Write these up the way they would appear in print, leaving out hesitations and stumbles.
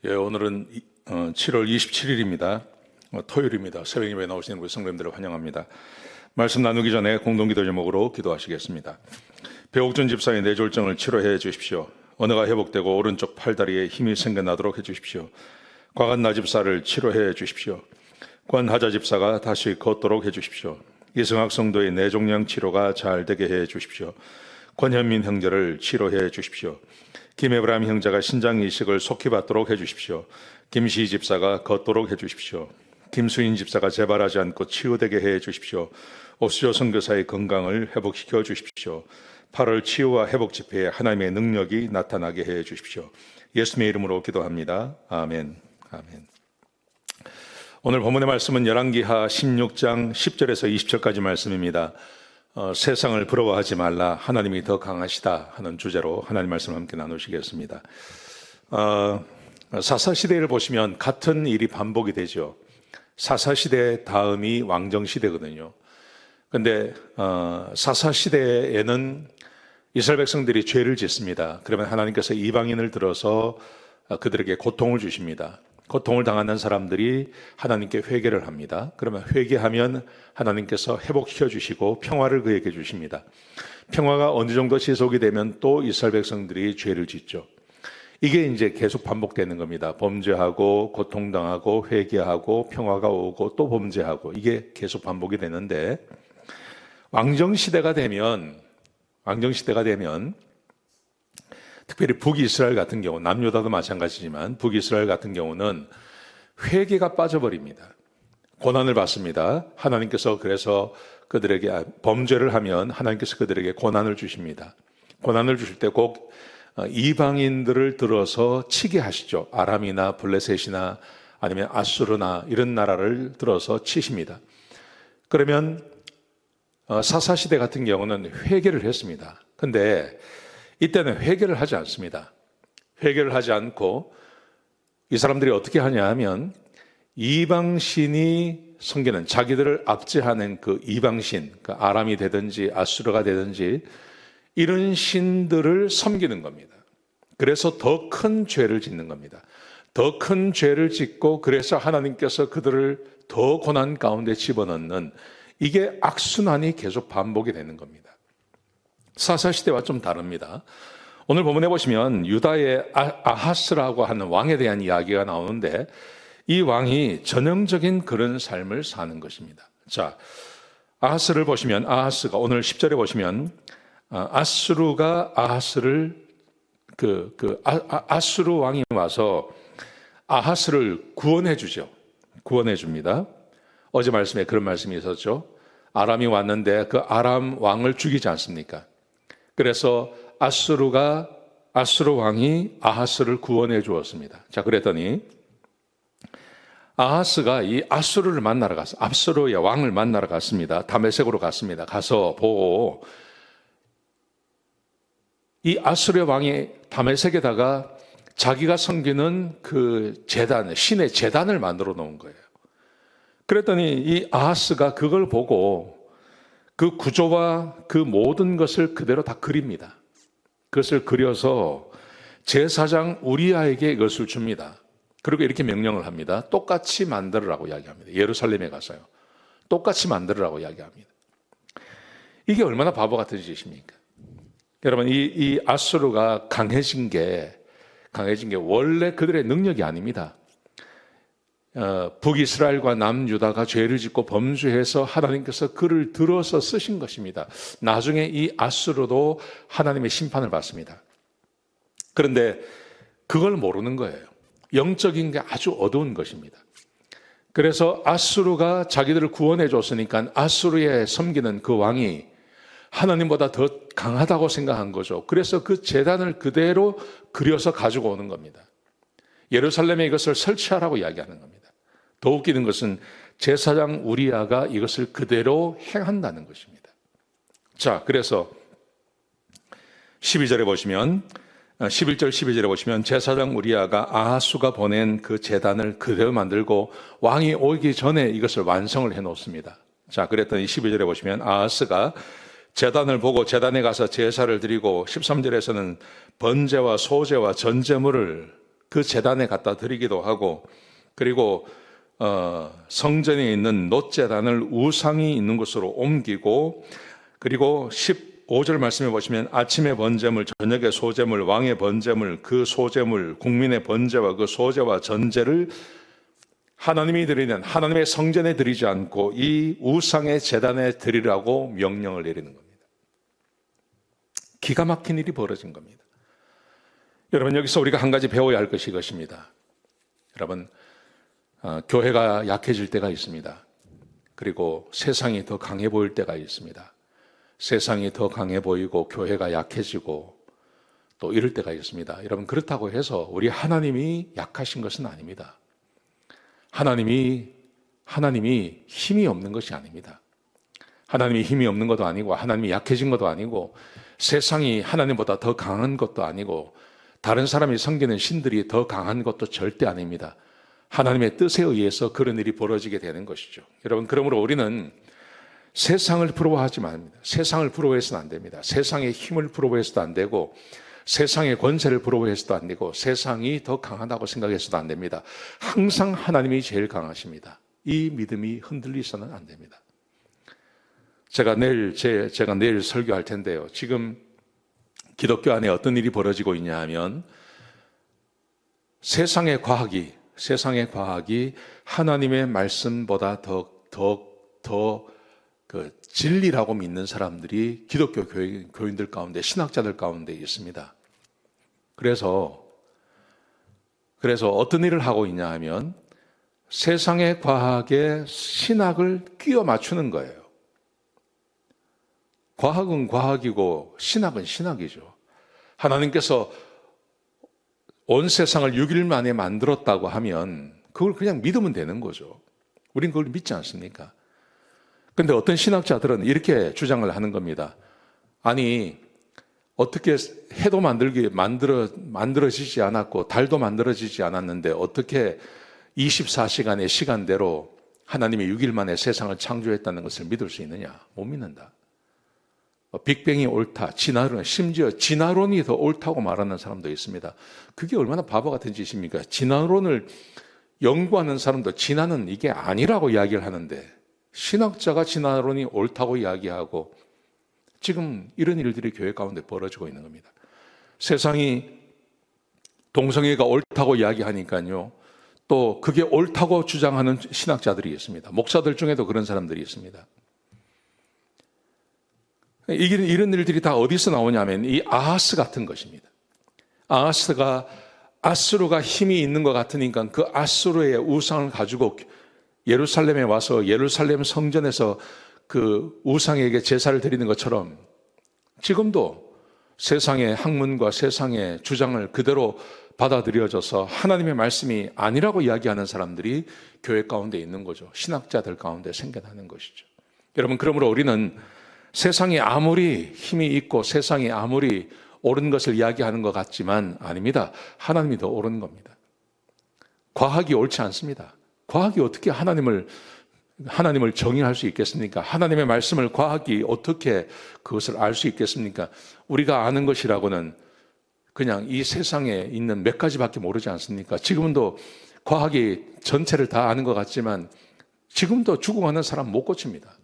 오늘은 7월 27일입니다. 토요일입니다. 새벽 예배에 나오시는 우리 성도님들을 환영합니다. 말씀 나누기 전에 공동기도 제목으로 기도하시겠습니다. 배옥준 집사의 뇌졸중을 치료해 주십시오. 언어가 회복되고 오른쪽 팔다리에 힘이 생겨나도록 해주십시오. 과간나 집사를 치료해 주십시오. 권하자 집사가 다시 걷도록 해주십시오. 이승학 성도의 뇌종양 치료가 잘 되게 해 주십시오. 권현민 형제를 치료해 주십시오. 김에브람 형제가 신장 이식을 속히 받도록 해주십시오. 김시 집사가 걷도록 해주십시오. 김수인 집사가 재발하지 않고 치유되게 해주십시오. 오수조 선교사의 건강을 회복시켜 주십시오. 8월 치유와 회복 집회에 하나님의 능력이 나타나게 해주십시오. 예수님의 이름으로 기도합니다. 아멘. 아멘. 오늘 본문의 말씀은 열왕기하 16장 10절에서 20절까지 말씀입니다. 세상을 부러워하지 말라, 하나님이 더 강하시다 하는 주제로 하나님 말씀을 함께 나누시겠습니다. 사사시대를 보시면 같은 일이 반복이 되죠. 사사시대 다음이 왕정시대거든요. 그런데 사사시대에는 이스라엘 백성들이 죄를 짓습니다. 그러면 하나님께서 이방인을 들어서 그들에게 고통을 주십니다. 고통을 당하는 사람들이 하나님께 회개를 합니다. 그러면 회개하면 하나님께서 회복시켜 주시고 평화를 그에게 주십니다. 평화가 어느 정도 지속이 되면 또 이스라엘 백성들이 죄를 짓죠. 이게 이제 계속 반복되는 겁니다. 범죄하고 고통당하고 회개하고 평화가 오고 또 범죄하고, 이게 계속 반복이 되는데, 왕정시대가 되면 특별히 북이스라엘 같은 경우, 남유다도 마찬가지지만 북이스라엘 같은 경우는 회개가 빠져버립니다. 고난을 받습니다. 하나님께서 그래서 그들에게 범죄를 하면 하나님께서 그들에게 고난을 주십니다. 고난을 주실 때 꼭 이방인들을 들어서 치게 하시죠. 아람이나 블레셋이나 아니면 아수르나 이런 나라를 들어서 치십니다. 그러면 사사시대 같은 경우는 회개를 했습니다. 근데 이때는 회개를 하지 않습니다. 회개를 하지 않고 이 사람들이 어떻게 하냐 하면, 이방신이 섬기는, 자기들을 압제하는 그 이방신, 그 아람이 되든지 아수르가 되든지 이런 신들을 섬기는 겁니다. 그래서 더 큰 죄를 짓는 겁니다. 더 큰 죄를 짓고, 그래서 하나님께서 그들을 더 고난 가운데 집어넣는, 이게 악순환이 계속 반복이 되는 겁니다. 사사시대와 좀 다릅니다. 오늘 본문에 보시면 유다의 아하스라고 하는 왕에 대한 이야기가 나오는데, 이 왕이 전형적인 그런 삶을 사는 것입니다. 자, 아하스를 보시면, 아하스가 오늘 10절에 보시면 아수르가 아하스를 아수르 왕이 와서 아하스를 구원해 주죠. 구원해 줍니다. 어제 말씀에 그런 말씀이 있었죠. 아람이 왔는데 그 아람 왕을 죽이지 않습니까? 그래서 아수르 왕이 아하스를 구원해 주었습니다. 자, 그랬더니 아하스가 이 아수르를 만나러 갔어요. 아수르의 왕을 만나러 갔습니다. 다메섹으로 갔습니다. 가서 보고, 이 아수르의 왕이 다메섹에다가 자기가 섬기는 그 제단, 신의 제단을 만들어 놓은 거예요. 그랬더니 이 아하스가 그걸 보고 그 구조와 그 모든 것을 그대로 다 그립니다. 그것을 그려서 제사장 우리아에게 이것을 줍니다. 그리고 이렇게 명령을 합니다. 똑같이 만들으라고 이야기합니다. 예루살렘에 가서요. 똑같이 만들으라고 이야기합니다. 이게 얼마나 바보 같은 짓입니까? 여러분, 이 아수르가 강해진 게 원래 그들의 능력이 아닙니다. 북이스라엘과 남유다가 죄를 짓고 범죄해서 하나님께서 그를 들어서 쓰신 것입니다. 나중에 이 아수르도 하나님의 심판을 받습니다. 그런데 그걸 모르는 거예요. 영적인 게 아주 어두운 것입니다. 그래서 아수르가 자기들을 구원해 줬으니까 아수르에 섬기는 그 왕이 하나님보다 더 강하다고 생각한 거죠. 그래서 그 제단을 그대로 그려서 가지고 오는 겁니다. 예루살렘에 이것을 설치하라고 이야기하는 겁니다. 더 웃기는 것은 제사장 우리아가 이것을 그대로 행한다는 것입니다. 자, 그래서 11절에 보시면, 11절 12절에 보시면 제사장 우리아가 아하수가 보낸 그 제단을 그대로 만들고 왕이 오기 전에 이것을 완성을 해 놓습니다. 자, 그랬더니 12절에 보시면 아하스가 제단을 보고 제단에 가서 제사를 드리고, 13절에서는 번제와 소제와 전제물을 그 제단에 갖다 드리기도 하고, 그리고 성전에 있는 놋제단을 우상이 있는 곳으로 옮기고, 그리고 15절 말씀해 보시면 아침의 번제물, 저녁의 소제물, 왕의 번제물, 그 소제물, 국민의 번제와 그 소제와 전제를 하나님이 드리는 하나님의 성전에 드리지 않고 이 우상의 제단에 드리라고 명령을 내리는 겁니다. 기가 막힌 일이 벌어진 겁니다. 여러분, 여기서 우리가 한 가지 배워야 할 것이 이것입니다. 여러분, 교회가 약해질 때가 있습니다. 그리고 세상이 더 강해 보일 때가 있습니다. 세상이 더 강해 보이고 교회가 약해지고 또 이럴 때가 있습니다. 여러분, 그렇다고 해서 우리 하나님이 약하신 것은 아닙니다. 하나님이 힘이 없는 것이 아닙니다. 하나님이 힘이 없는 것도 아니고 하나님이 약해진 것도 아니고 세상이 하나님보다 더 강한 것도 아니고 다른 사람이 섬기는 신들이 더 강한 것도 절대 아닙니다. 하나님의 뜻에 의해서 그런 일이 벌어지게 되는 것이죠. 여러분, 그러므로 우리는 세상을 부러워하지 말입니다. 세상을 부러워해서는 안 됩니다. 세상의 힘을 부러워해서도 안 되고 세상의 권세를 부러워해서도 안 되고 세상이 더 강하다고 생각해서도 안 됩니다. 항상 하나님이 제일 강하십니다. 이 믿음이 흔들리서는 안 됩니다. 제가 내일 설교할 텐데요. 지금 기독교 안에 어떤 일이 벌어지고 있냐 하면 세상의 과학이 하나님의 말씀보다 더 진리라고 믿는 사람들이 기독교 교인들 가운데, 신학자들 가운데 있습니다. 그래서 어떤 일을 하고 있냐 하면 세상의 과학에 신학을 끼워 맞추는 거예요. 과학은 과학이고 신학은 신학이죠. 하나님께서 온 세상을 6일 만에 만들었다고 하면 그걸 그냥 믿으면 되는 거죠. 우린 그걸 믿지 않습니까? 그런데 어떤 신학자들은 이렇게 주장을 하는 겁니다. 아니, 어떻게 해도 만들어지지 않았고 달도 만들어지지 않았는데 어떻게 24시간의 시간대로 하나님이 6일 만에 세상을 창조했다는 것을 믿을 수 있느냐? 못 믿는다. 빅뱅이 옳다, 심지어 진화론이 더 옳다고 말하는 사람도 있습니다. 그게 얼마나 바보 같은 짓입니까? 진화론을 연구하는 사람도 진화는 이게 아니라고 이야기를 하는데 신학자가 진화론이 옳다고 이야기하고 지금 이런 일들이 교회 가운데 벌어지고 있는 겁니다. 세상이 동성애가 옳다고 이야기하니까요. 또 그게 옳다고 주장하는 신학자들이 있습니다. 목사들 중에도 그런 사람들이 있습니다. 이런 일들이 다 어디서 나오냐면 이 아하스 같은 것입니다. 아수르가 힘이 있는 것 같으니까 그 아수르의 우상을 가지고 예루살렘에 와서 예루살렘 성전에서 그 우상에게 제사를 드리는 것처럼 지금도 세상의 학문과 세상의 주장을 그대로 받아들여져서 하나님의 말씀이 아니라고 이야기하는 사람들이 교회 가운데 있는 거죠. 신학자들 가운데 생겨나는 것이죠. 여러분, 그러므로 우리는 세상이 아무리 힘이 있고 세상이 아무리 옳은 것을 이야기하는 것 같지만 아닙니다. 하나님이 더 옳은 겁니다. 과학이 옳지 않습니다. 과학이 어떻게 하나님을 정의할 수 있겠습니까? 하나님의 말씀을 과학이 어떻게 그것을 알 수 있겠습니까? 우리가 아는 것이라고는 그냥 이 세상에 있는 몇 가지밖에 모르지 않습니까? 지금도 과학이 전체를 다 아는 것 같지만 지금도 죽어가는 사람 못 고칩니다.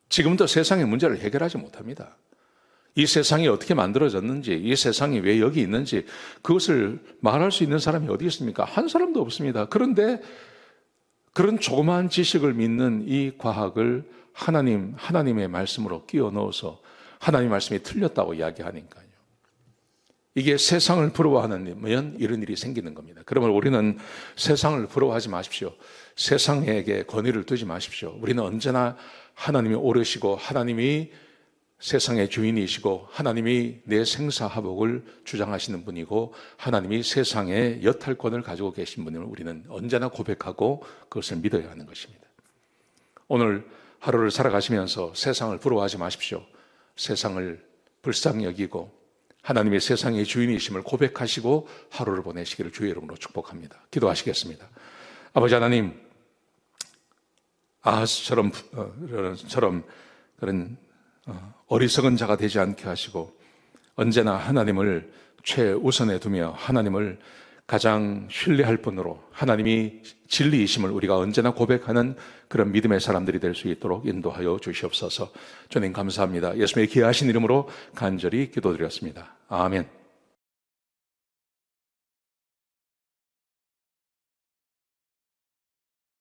지금도 세상의 문제를 해결하지 못합니다. 이 세상이 어떻게 만들어졌는지, 이 세상이 왜 여기 있는지 그것을 말할 수 있는 사람이 어디 있습니까? 한 사람도 없습니다. 그런데 그런 조그마한 지식을 믿는 이 과학을 하나님의 말씀으로 끼워 넣어서 하나님의 말씀이 틀렸다고 이야기하니까요. 이게 세상을 부러워하면 이런 일이 생기는 겁니다. 그러면 우리는 세상을 부러워하지 마십시오. 세상에게 권위를 두지 마십시오. 우리는 언제나 하나님이 옳으시고 하나님이 세상의 주인이시고 하나님이 내 생사화복을 주장하시는 분이고 하나님이 세상의 여탈권을 가지고 계신 분임을 우리는 언제나 고백하고 그것을 믿어야 하는 것입니다. 오늘 하루를 살아가시면서 세상을 부러워하지 마십시오. 세상을 불쌍히 여기고 하나님의 세상의 주인이심을 고백하시고 하루를 보내시기를 주의 이름으로 축복합니다. 기도하시겠습니다. 아버지 하나님, 아하스처럼 그런 어리석은 자가 되지 않게 하시고 언제나 하나님을 최우선에 두며 하나님을 가장 신뢰할 분으로 하나님이 진리이심을 우리가 언제나 고백하는 그런 믿음의 사람들이 될 수 있도록 인도하여 주시옵소서. 주님 감사합니다. 예수님의 귀하신 이름으로 간절히 기도드렸습니다. 아멘.